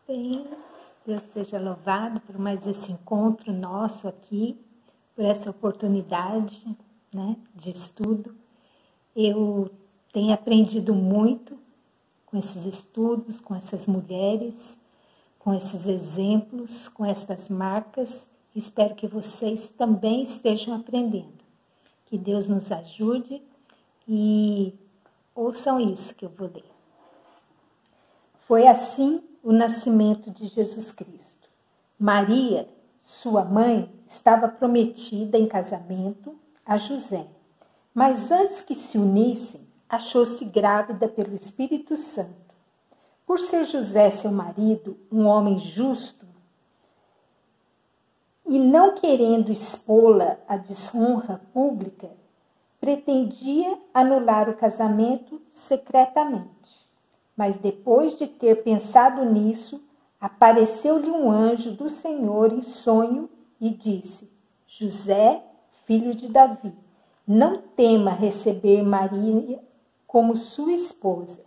Bem, Deus seja louvado por mais esse encontro nosso aqui, por essa oportunidade, né, de estudo. Eu tenho aprendido muito com esses estudos, com essas mulheres, com esses exemplos, com essas marcas. Espero que vocês também estejam aprendendo. Que Deus nos ajude e ouçam isso que eu vou ler. Foi assim o nascimento de Jesus Cristo. Maria, sua mãe, estava prometida em casamento a José, mas antes que se unissem, achou-se grávida pelo Espírito Santo. Por ser José, seu marido, um homem justo, e não querendo expô-la à desonra pública, pretendia anular o casamento secretamente. Mas depois de ter pensado nisso, apareceu-lhe um anjo do Senhor em sonho e disse: José, filho de Davi, não tema receber Maria como sua esposa,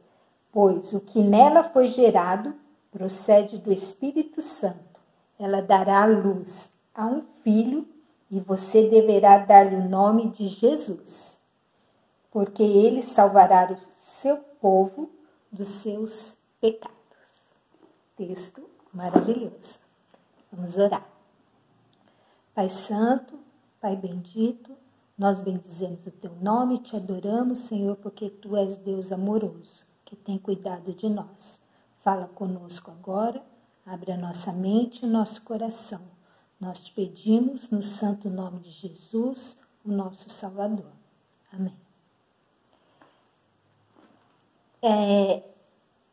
pois o que nela foi gerado procede do Espírito Santo. Ela dará à luz a um filho e você deverá dar-lhe o nome de Jesus, porque ele salvará o seu povo dos seus pecados. Texto maravilhoso. Vamos orar. Pai Santo, Pai bendito, nós bendizemos o Teu nome e Te adoramos, Senhor, porque Tu és Deus amoroso, que tem cuidado de nós. Fala conosco agora, abre a nossa mente e nosso coração. Nós Te pedimos no santo nome de Jesus, o nosso Salvador. Amém.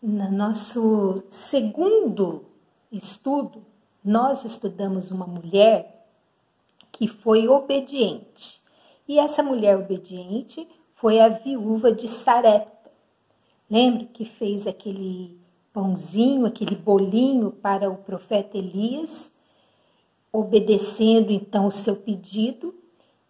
No nosso segundo estudo, nós estudamos uma mulher que foi obediente. E essa mulher obediente foi a viúva de Sarepta. Lembra que fez aquele pãozinho, aquele bolinho para o profeta Elias, obedecendo então o seu pedido,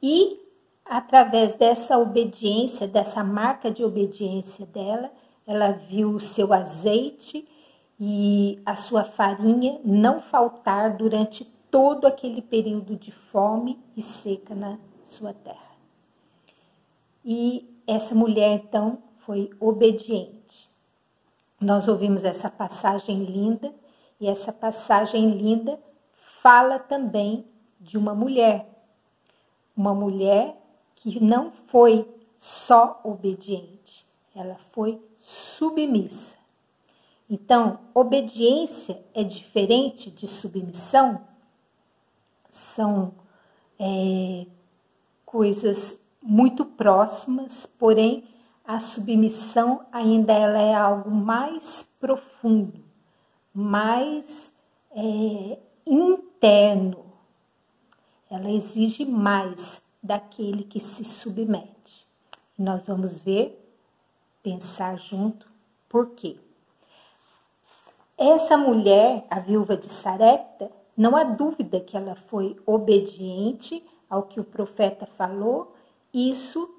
e através dessa obediência, dessa marca de obediência dela, ela viu o seu azeite e a sua farinha não faltar durante todo aquele período de fome e seca na sua terra. E essa mulher, então, foi obediente. Nós ouvimos essa passagem linda, e essa passagem linda fala também de uma mulher que não foi só obediente, ela foi submissa. Então, obediência é diferente de submissão? São coisas muito próximas, porém a submissão ainda ela é algo mais profundo, mais interno. Ela exige mais daquele que se submete. Nós vamos ver, pensar junto, por quê? Essa mulher, a viúva de Sarepta, não há dúvida que ela foi obediente ao que o profeta falou, isso,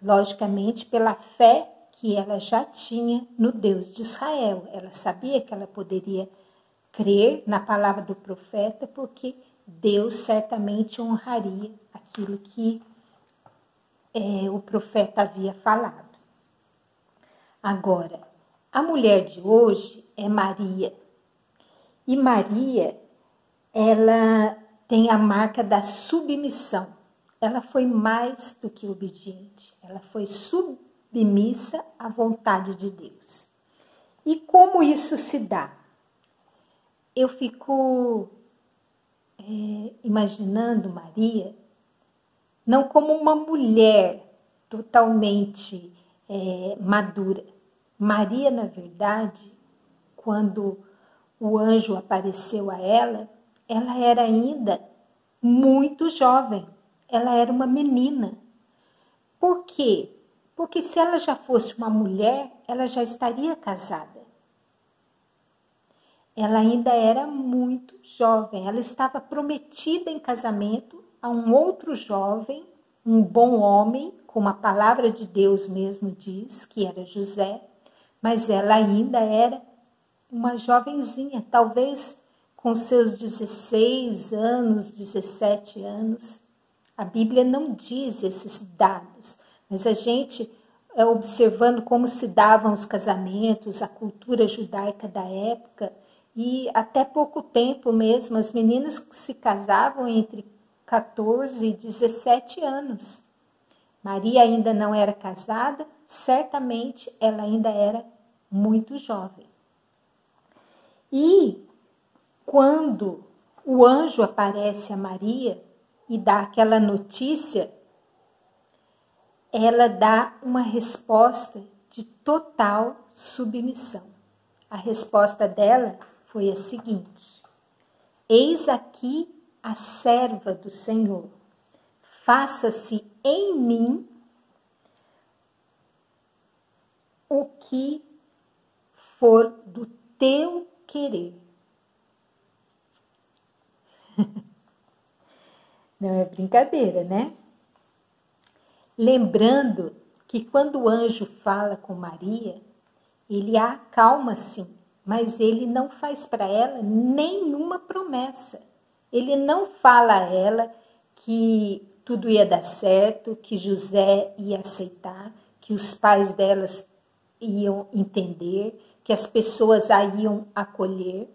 logicamente, pela fé que ela já tinha no Deus de Israel. Ela sabia que ela poderia crer na palavra do profeta, porque Deus certamente honraria aquilo que o profeta havia falado. Agora, a mulher de hoje é Maria. E Maria, ela tem a marca da submissão. Ela foi mais do que obediente. Ela foi submissa à vontade de Deus. E como isso se dá? Eu fico imaginando Maria não como uma mulher totalmente madura. Maria, na verdade, quando o anjo apareceu a ela era ainda muito jovem. Ela era uma menina. Por quê? Porque se ela já fosse uma mulher, ela já estaria casada. Ela ainda era muito jovem. Ela estava prometida em casamento a um outro jovem, um bom homem, como a palavra de Deus mesmo diz, que era José, mas ela ainda era uma jovenzinha, talvez com seus 16 anos, 17 anos. A Bíblia não diz esses dados, mas a gente, observando como se davam os casamentos, a cultura judaica da época, e até pouco tempo mesmo, as meninas se casavam entre 14 e 17 anos. Maria ainda não era casada, certamente ela ainda era muito jovem. E quando o anjo aparece a Maria e dá aquela notícia, ela dá uma resposta de total submissão. A resposta dela foi a seguinte: eis aqui a serva do Senhor, faça-se em mim o que for do teu querer. Não é brincadeira, né? Lembrando que quando o anjo fala com Maria, ele a acalma sim, mas ele não faz para ela nenhuma promessa. Ele não fala a ela que tudo ia dar certo, que José ia aceitar, que os pais delas iam entender, que as pessoas a iam acolher.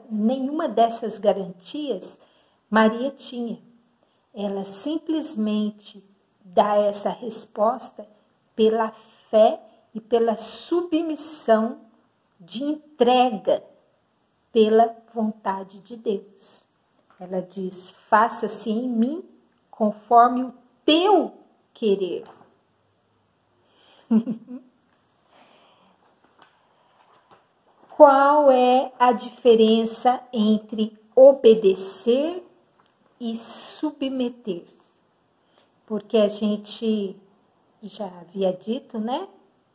Nenhuma dessas garantias Maria tinha. Ela simplesmente dá essa resposta pela fé e pela submissão de entrega pela vontade de Deus. Ela diz: faça-se em mim conforme o teu querer. Qual é a diferença entre obedecer e submeter-se? Porque a gente já havia dito, né,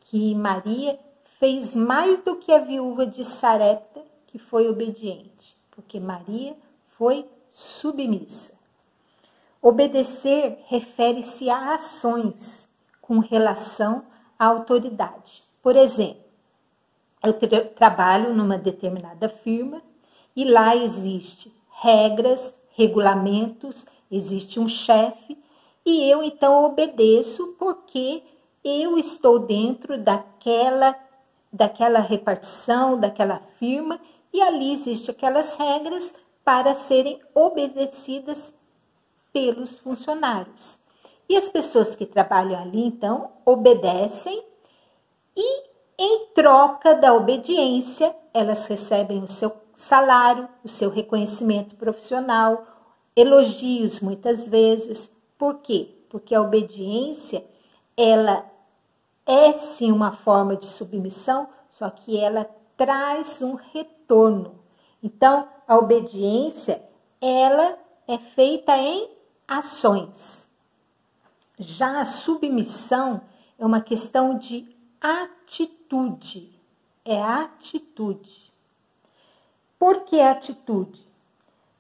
que Maria fez mais do que a viúva de Sarepta, que foi obediente, porque Maria foi submissa. Obedecer refere-se a ações com relação à autoridade. Por exemplo, eu trabalho numa determinada firma e lá existe regras, regulamentos, existe um chefe e eu então obedeço porque eu estou dentro daquela repartição, daquela firma e ali existem aquelas regras para serem obedecidas pelos funcionários. E as pessoas que trabalham ali então obedecem e em troca da obediência, elas recebem o seu salário, o seu reconhecimento profissional, elogios muitas vezes. Por quê? Porque a obediência, ela é sim uma forma de submissão, só que ela traz um retorno. Então, a obediência, ela é feita em ações. Já a submissão é uma questão de atitude, é atitude. Por que atitude?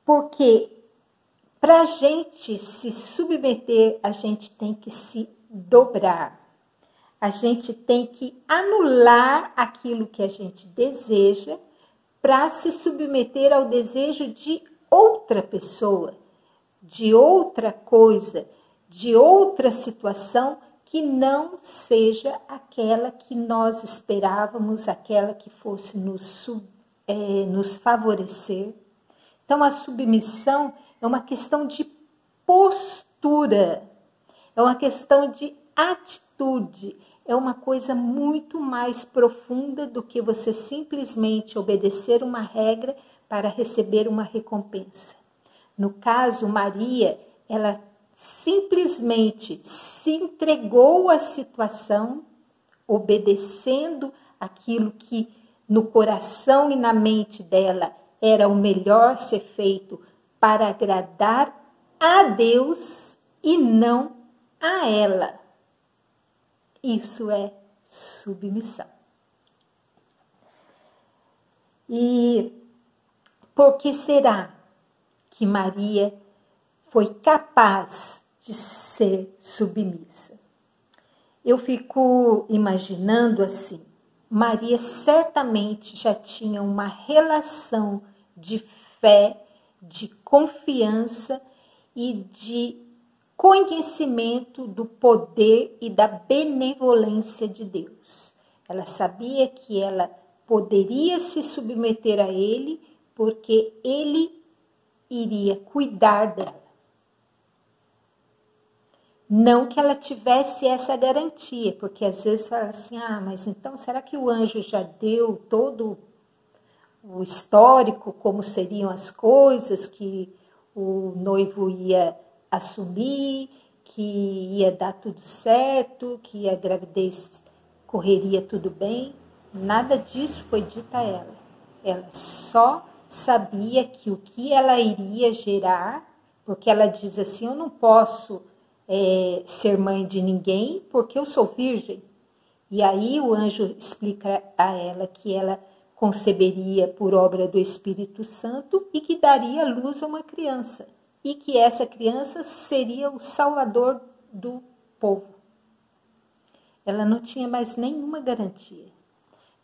Porque para a gente se submeter, a gente tem que se dobrar. A gente tem que anular aquilo que a gente deseja para se submeter ao desejo de outra pessoa, de outra coisa, de outra situação que não seja aquela que nós esperávamos, aquela que fosse nos favorecer. Então, a submissão é uma questão de postura, é uma questão de atitude, é uma coisa muito mais profunda do que você simplesmente obedecer uma regra para receber uma recompensa. No caso, Maria, ela simplesmente se entregou à situação, obedecendo aquilo que no coração e na mente dela era o melhor ser feito para agradar a Deus e não a ela. Isso é submissão. E por que será que Maria foi capaz de ser submissa? Eu fico imaginando assim, Maria certamente já tinha uma relação de fé, de confiança e de conhecimento do poder e da benevolência de Deus. Ela sabia que ela poderia se submeter a Ele, porque Ele iria cuidar dela. Não que ela tivesse essa garantia, porque às vezes fala assim, mas então será que o anjo já deu todo o histórico, como seriam as coisas, que o noivo ia assumir, que ia dar tudo certo, que a gravidez correria tudo bem? Nada disso foi dito a ela. Ela só sabia que o que ela iria gerar, porque ela diz assim, eu não posso ser mãe de ninguém porque eu sou virgem. E aí o anjo explica a ela que ela conceberia por obra do Espírito Santo e que daria luz a uma criança. E que essa criança seria o salvador do povo. Ela não tinha mais nenhuma garantia.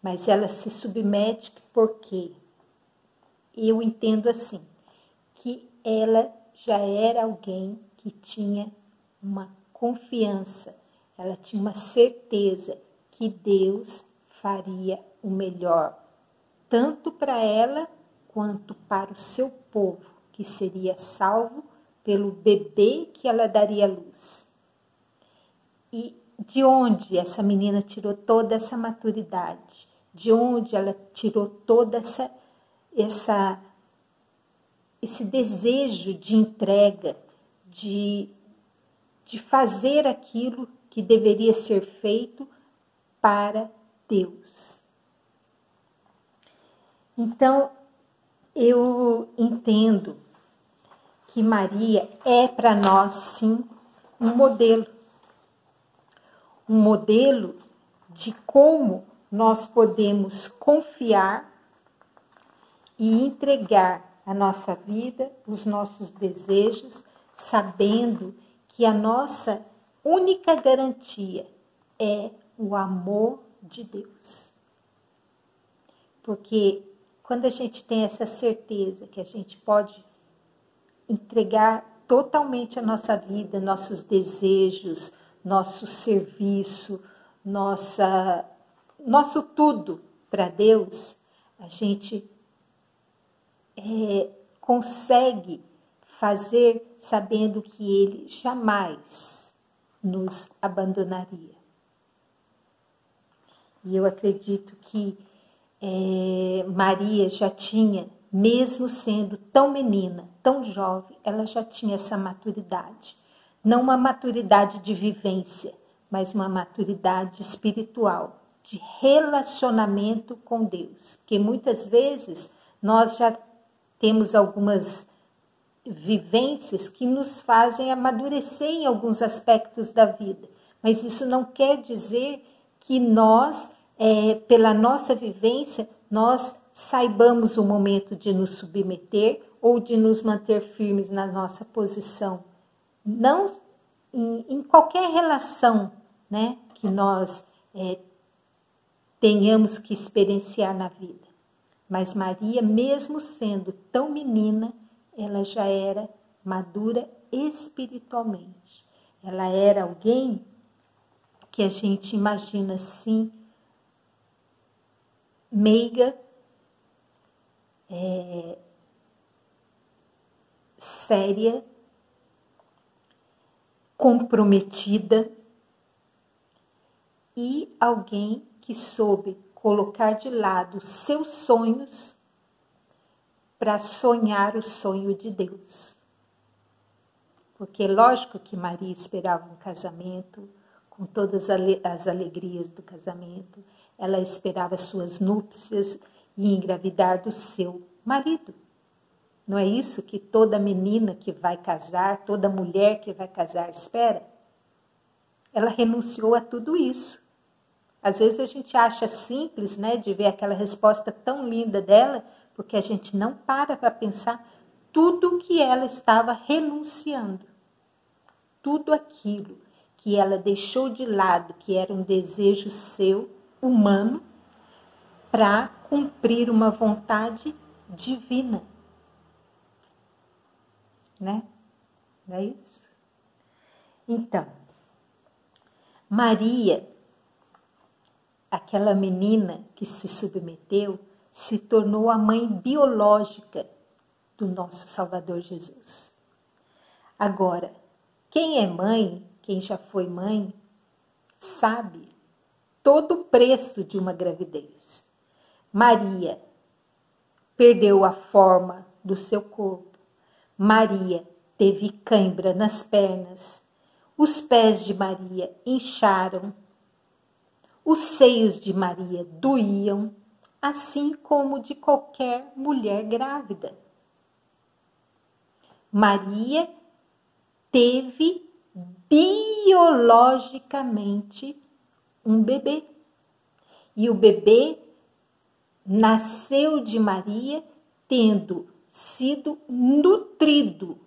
Mas ela se submete porque eu entendo assim, que ela já era alguém que tinha uma confiança, ela tinha uma certeza que Deus faria o melhor, tanto para ela quanto para o seu povo, que seria salvo pelo bebê que ela daria à luz. E de onde essa menina tirou toda essa maturidade? De onde ela tirou toda esse desejo de entrega, de fazer aquilo que deveria ser feito para Deus? Então, eu entendo que Maria é para nós, sim, um modelo. Um modelo de como nós podemos confiar e entregar a nossa vida, os nossos desejos, sabendo que a nossa única garantia é o amor de Deus. Porque quando a gente tem essa certeza que a gente pode entregar totalmente a nossa vida, nossos desejos, nosso serviço, nosso tudo para Deus, a gente consegue fazer sabendo que Ele jamais nos abandonaria. E eu acredito que Maria já tinha, mesmo sendo tão menina, tão jovem, ela já tinha essa maturidade. Não uma maturidade de vivência, mas uma maturidade espiritual, de relacionamento com Deus. Porque muitas vezes nós já temos algumas vivências que nos fazem amadurecer em alguns aspectos da vida. Mas isso não quer dizer que nós, pela nossa vivência, nós saibamos o momento de nos submeter ou de nos manter firmes na nossa posição. Não em qualquer relação, né, que nós tenhamos que experienciar na vida. Mas Maria, mesmo sendo tão menina, ela já era madura espiritualmente. Ela era alguém que a gente imagina assim, meiga, séria, comprometida e alguém que soube colocar de lado os seus sonhos para sonhar o sonho de Deus. Porque lógico que Maria esperava um casamento, com todas as alegrias do casamento, ela esperava suas núpcias e engravidar do seu marido. Não é isso que toda menina que vai casar, toda mulher que vai casar espera? Ela renunciou a tudo isso. Às vezes a gente acha simples, né, de ver aquela resposta tão linda dela, porque a gente não para pensar tudo que ela estava renunciando. Tudo aquilo que ela deixou de lado, que era um desejo seu, humano, para cumprir uma vontade divina. Né? Não é isso? Então, Maria, aquela menina que se submeteu, se tornou a mãe biológica do nosso Salvador Jesus. Agora, quem é mãe, quem já foi mãe, sabe todo o preço de uma gravidez. Maria perdeu a forma do seu corpo. Maria teve cãibra nas pernas. Os pés de Maria incharam. Os seios de Maria doíam, assim como de qualquer mulher grávida. Maria teve biologicamente um bebê. E o bebê nasceu de Maria tendo sido nutrido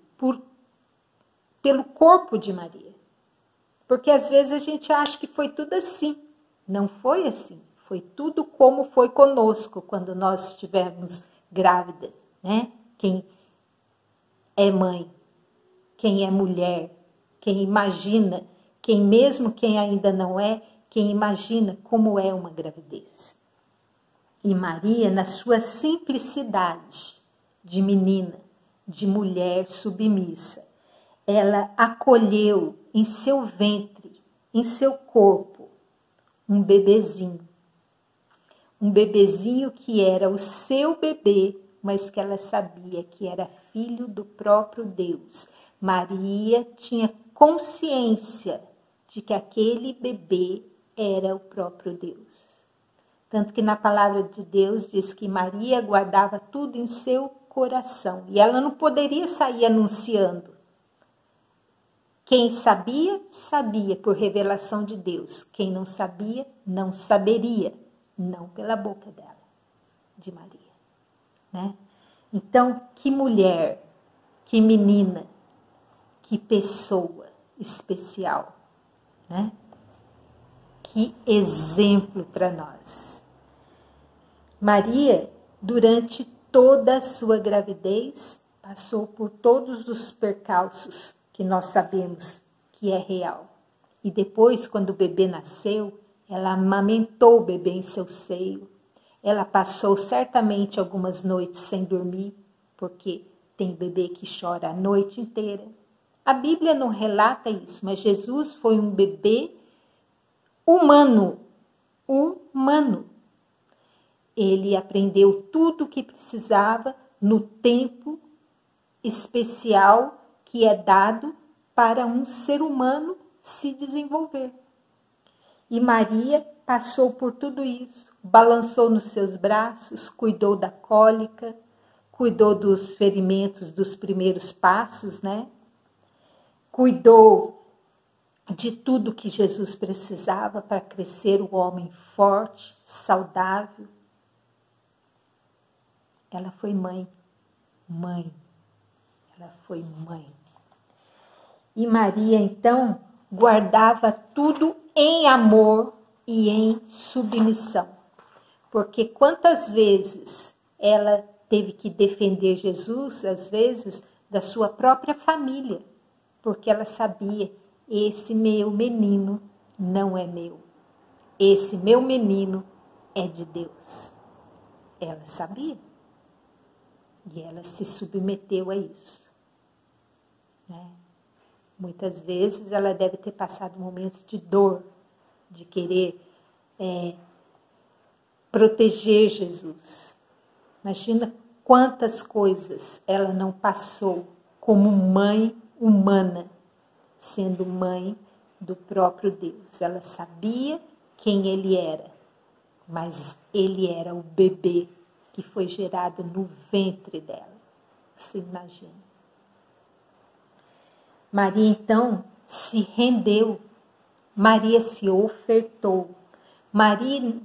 pelo corpo de Maria. Porque às vezes a gente acha que foi tudo assim. Não foi assim. Foi tudo como foi conosco quando nós estivemos grávidas, né? Quem é mãe, quem é mulher, quem imagina, quem ainda não é, quem imagina como é uma gravidez. E Maria, na sua simplicidade de menina, de mulher submissa, ela acolheu em seu ventre, em seu corpo, um bebezinho. Um bebezinho que era o seu bebê, mas que ela sabia que era filho do próprio Deus. Maria tinha consciência de que aquele bebê era o próprio Deus. Tanto que na palavra de Deus diz que Maria guardava tudo em seu coração. E ela não poderia sair anunciando. Quem sabia, sabia por revelação de Deus. Quem não sabia, não saberia. Não pela boca dela, de Maria. Né? Então, que mulher, que menina, que pessoa especial. Né? Que exemplo para nós. Maria, durante toda a sua gravidez, passou por todos os percalços que nós sabemos que é real. E depois, quando o bebê nasceu, ela amamentou o bebê em seu seio. Ela passou certamente algumas noites sem dormir, porque tem bebê que chora a noite inteira. A Bíblia não relata isso, mas Jesus foi um bebê humano. Ele aprendeu tudo o que precisava no tempo especial que é dado para um ser humano se desenvolver. E Maria passou por tudo isso, balançou nos seus braços, cuidou da cólica, cuidou dos ferimentos dos primeiros passos, né? Cuidou de tudo que Jesus precisava para crescer o homem forte, saudável. Ela foi mãe. Ela foi mãe. E Maria, então, guardava tudo em amor e em submissão. Porque quantas vezes ela teve que defender Jesus, às vezes, da sua própria família. Porque ela sabia, esse meu menino não é meu. Esse meu menino é de Deus. Ela sabia. E ela se submeteu a isso. Né? Muitas vezes ela deve ter passado momentos de dor, de querer proteger Jesus. Imagina quantas coisas ela não passou como mãe humana, sendo mãe do próprio Deus. Ela sabia quem ele era, mas ele era o bebê que foi gerado no ventre dela. Você imagina? Maria, então, se rendeu. Maria se ofertou. Maria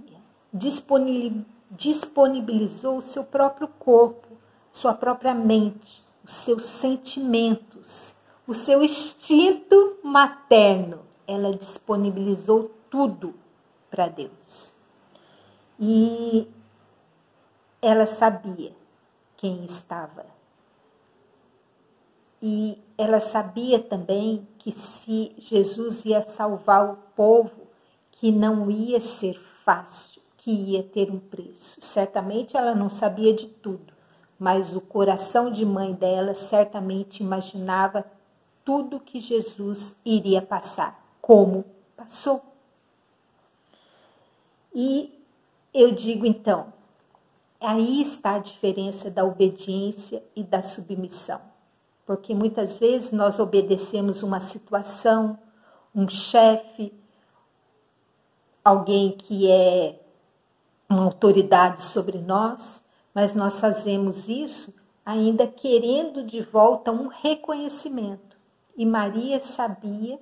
disponibilizou o seu próprio corpo, sua própria mente, os seus sentimentos, o seu instinto materno. Ela disponibilizou tudo para Deus. E ela sabia quem estava. E ela sabia também que se Jesus ia salvar o povo, que não ia ser fácil, que ia ter um preço. Certamente ela não sabia de tudo, mas o coração de mãe dela certamente imaginava tudo que Jesus iria passar, como passou. E eu digo então, aí está a diferença da obediência e da submissão. Porque muitas vezes nós obedecemos uma situação, um chefe, alguém que é uma autoridade sobre nós, mas nós fazemos isso ainda querendo de volta um reconhecimento. E Maria sabia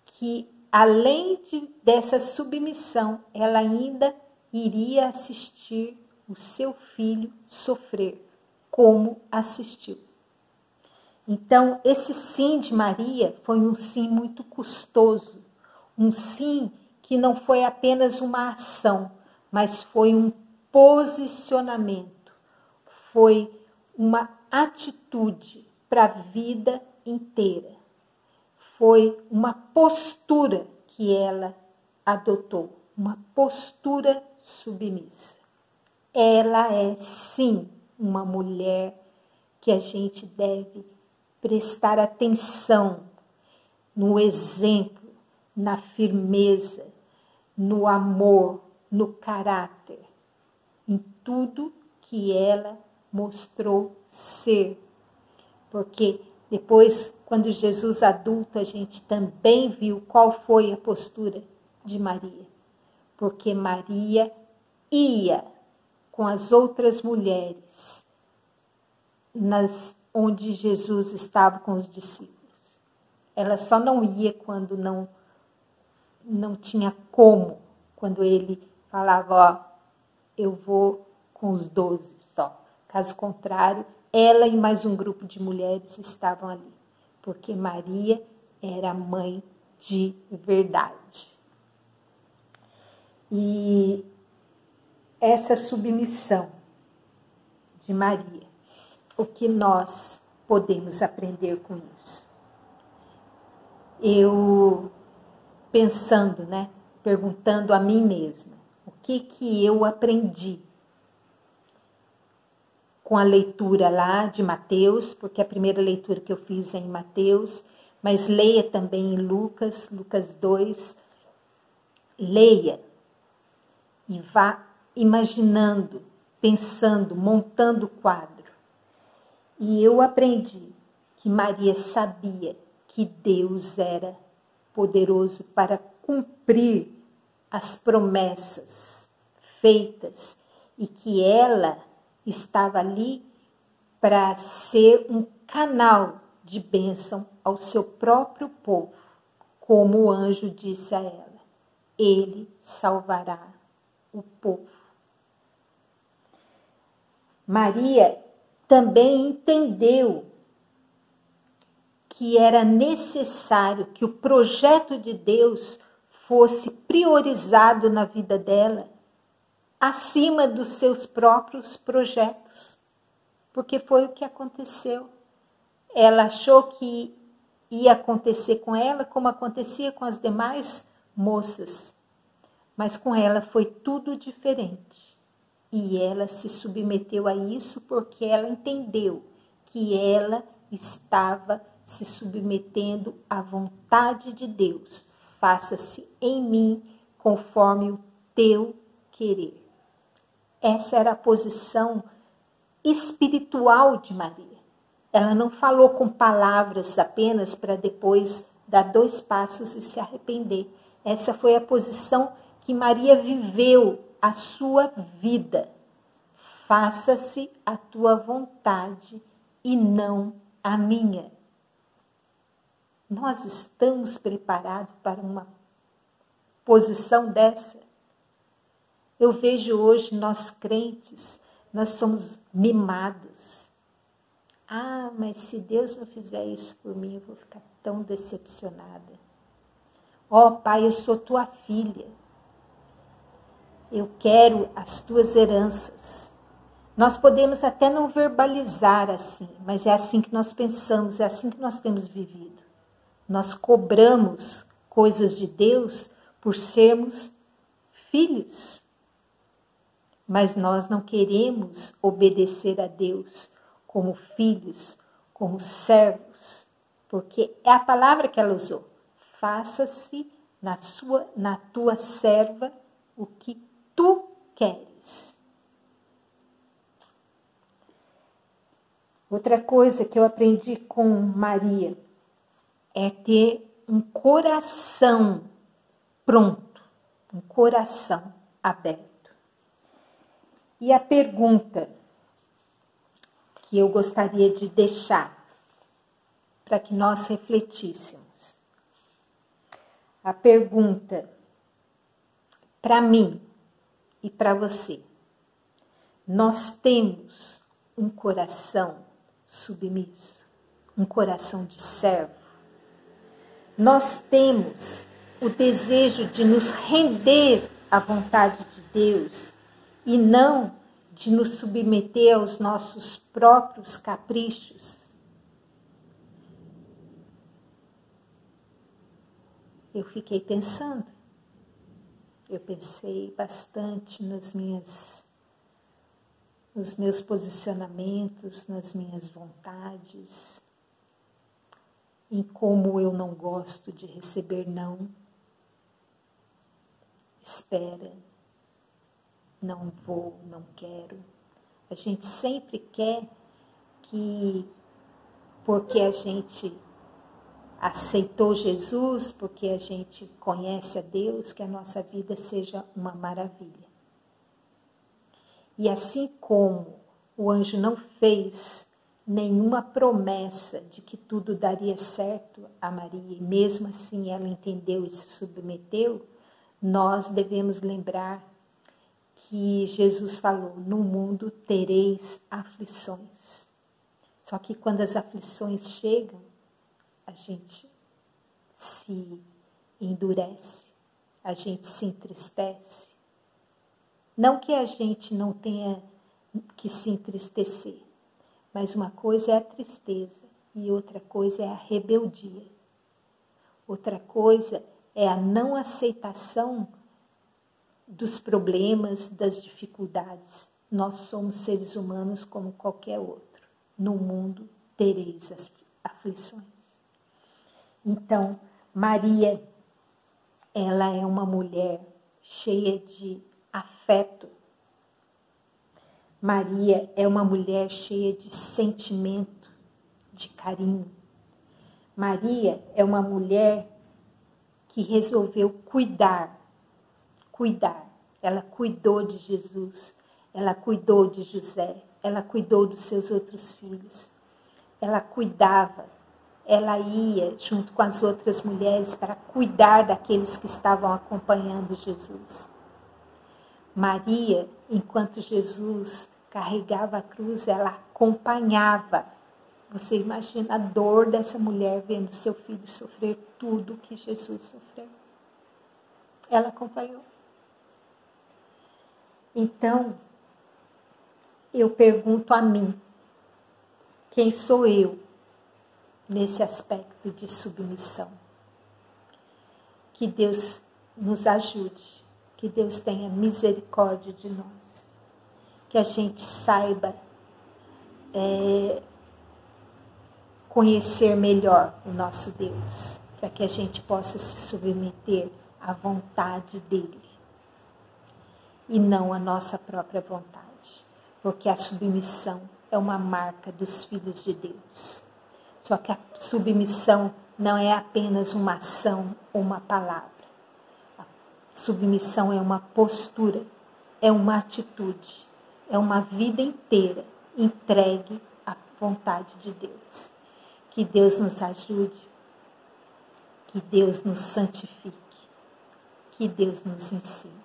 que, além dessa submissão, ela ainda iria assistir o seu filho sofrer, como assistiu. Então, esse sim de Maria foi um sim muito custoso, um sim que não foi apenas uma ação, mas foi um posicionamento, foi uma atitude para a vida inteira. Foi uma postura que ela adotou, uma postura submissa. Ela é, sim, uma mulher que a gente deve prestar atenção no exemplo, na firmeza, no amor, no caráter, em tudo que ela mostrou ser. Porque depois, quando Jesus adulto, a gente também viu qual foi a postura de Maria. Porque Maria ia com as outras mulheres onde Jesus estava com os discípulos. Ela só não ia quando não tinha como, quando ele falava, ó, eu vou com os 12 só. Caso contrário, ela e mais um grupo de mulheres estavam ali, porque Maria era mãe de verdade. E essa submissão de Maria, o que nós podemos aprender com isso? Eu pensando, perguntando a mim mesma, o que eu aprendi com a leitura lá de Mateus, porque a primeira leitura que eu fiz é em Mateus, mas leia também em Lucas 2, leia e vá imaginando, pensando, montando o quadro. E eu aprendi que Maria sabia que Deus era poderoso para cumprir as promessas feitas e que ela estava ali para ser um canal de bênção ao seu próprio povo, como o anjo disse a ela, ele salvará o povo. Maria também entendeu que era necessário que o projeto de Deus fosse priorizado na vida dela, acima dos seus próprios projetos, porque foi o que aconteceu. Ela achou que ia acontecer com ela como acontecia com as demais moças, mas com ela foi tudo diferente. E ela se submeteu a isso porque ela entendeu que ela estava se submetendo à vontade de Deus. Faça-se em mim conforme o teu querer. Essa era a posição espiritual de Maria. Ela não falou com palavras apenas para depois dar 2 passos e se arrepender. Essa foi a posição que Maria viveu a sua vida. Faça-se a tua vontade e não a minha. Nós estamos preparados para uma posição dessa? Eu vejo hoje nós crentes, nós somos mimados. Ah, mas se Deus não fizer isso por mim, eu vou ficar tão decepcionada. Ó, Pai, eu sou tua filha. Eu quero as tuas heranças. Nós podemos até não verbalizar assim, mas é assim que nós pensamos, é assim que nós temos vivido. Nós cobramos coisas de Deus por sermos filhos, mas nós não queremos obedecer a Deus como filhos, como servos, porque é a palavra que ela usou. Faça-se na tua serva o que tu queres. Outra coisa que eu aprendi com Maria é ter um coração pronto, um coração aberto. E a pergunta que eu gostaria de deixar para que nós refletíssemos. A pergunta para mim e para você. Nós temos um coração submisso, um coração de servo. Nós temos o desejo de nos render à vontade de Deus e não de nos submeter aos nossos próprios caprichos. Eu fiquei pensando. Eu pensei bastante nos meus posicionamentos, nas minhas vontades, em como eu não gosto de receber não. Espera, não vou, não quero. A gente sempre quer que, porque a gente aceitou Jesus, porque a gente conhece a Deus, que a nossa vida seja uma maravilha. E assim como o anjo não fez nenhuma promessa de que tudo daria certo a Maria, e mesmo assim ela entendeu e se submeteu, nós devemos lembrar que Jesus falou, no mundo tereis aflições. Só que quando as aflições chegam, a gente se endurece, a gente se entristece. Não que a gente não tenha que se entristecer, mas uma coisa é a tristeza e outra coisa é a rebeldia. Outra coisa é a não aceitação dos problemas, das dificuldades. Nós somos seres humanos como qualquer outro. No mundo tereis as aflições. Então, Maria, ela é uma mulher cheia de afeto. Maria é uma mulher cheia de sentimento, de carinho. Maria é uma mulher que resolveu cuidar. Ela cuidou de Jesus, ela cuidou de José, ela cuidou dos seus outros filhos. Ela cuidava, ela ia junto com as outras mulheres para cuidar daqueles que estavam acompanhando Jesus. Maria, enquanto Jesus carregava a cruz, ela acompanhava. Você imagina a dor dessa mulher vendo seu filho sofrer tudo que Jesus sofreu. Ela acompanhou. Então, eu pergunto a mim, quem sou eu nesse aspecto de submissão? Que Deus nos ajude, que Deus tenha misericórdia de nós, que a gente saiba conhecer melhor o nosso Deus, para que a gente possa se submeter à vontade dEle e não à nossa própria vontade, porque a submissão é uma marca dos filhos de Deus. Só que a submissão não é apenas uma ação ou uma palavra. A submissão é uma postura, é uma atitude, é uma vida inteira entregue à vontade de Deus. Que Deus nos ajude, que Deus nos santifique, que Deus nos ensine.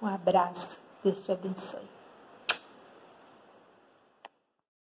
Um abraço, Deus te abençoe.